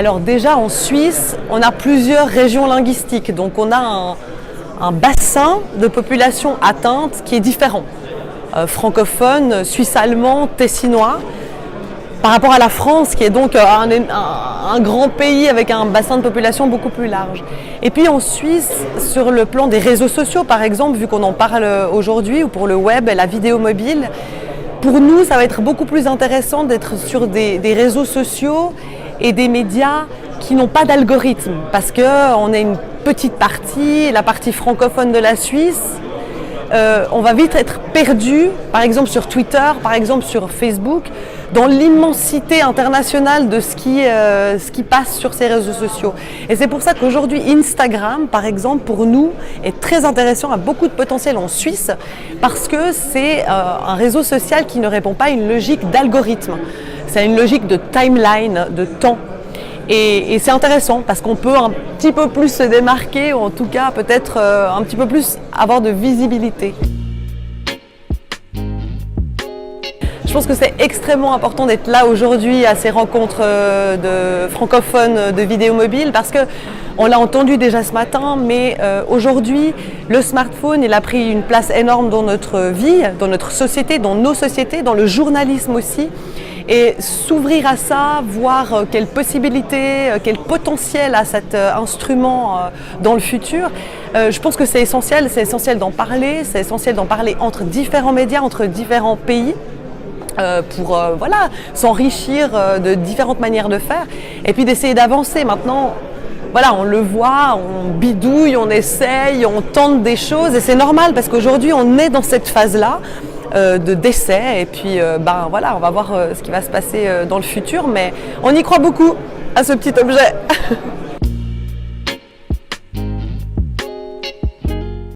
Alors déjà en Suisse, on a plusieurs régions linguistiques, donc on a un bassin de population atteinte qui est différent. Francophone, suisse-allemand, tessinois, par rapport à la France qui est donc un grand pays avec un bassin de population beaucoup plus large. Et puis en Suisse, sur le plan des réseaux sociaux par exemple, vu qu'on en parle aujourd'hui, ou pour le web et la vidéo mobile, pour nous ça va être beaucoup plus intéressant d'être sur des réseaux sociaux et des médias qui n'ont pas d'algorithme, parce qu'on est une petite partie, la partie francophone de la Suisse. On va vite être perdu, par exemple sur Twitter, par exemple sur Facebook, dans l'immensité internationale de ce qui passe sur ces réseaux sociaux. Et c'est pour ça qu'aujourd'hui Instagram, par exemple, pour nous, est très intéressant, a beaucoup de potentiel en Suisse, parce que c'est un réseau social qui ne répond pas à une logique d'algorithme. C'est une logique de timeline, de temps. Et c'est intéressant parce qu'on peut un petit peu plus se démarquer, ou en tout cas peut-être un petit peu plus avoir de visibilité. Je pense que c'est extrêmement important d'être là aujourd'hui à ces rencontres de francophones de vidéo mobile, parce qu'on l'a entendu déjà ce matin, mais aujourd'hui le smartphone il a pris une place énorme dans notre vie, dans notre société, dans nos sociétés, dans le journalisme aussi. Et s'ouvrir à ça, voir quelles possibilités, quel potentiel a cet instrument dans le futur, je pense que c'est essentiel d'en parler, c'est essentiel d'en parler entre différents médias, entre différents pays. Pour voilà, s'enrichir de différentes manières de faire et puis d'essayer d'avancer. Maintenant, voilà, on le voit, on bidouille, on essaye, on tente des choses et c'est normal parce qu'aujourd'hui on est dans cette phase-là de décès et puis ben voilà, on va voir ce qui va se passer dans le futur, mais on y croit beaucoup à ce petit objet.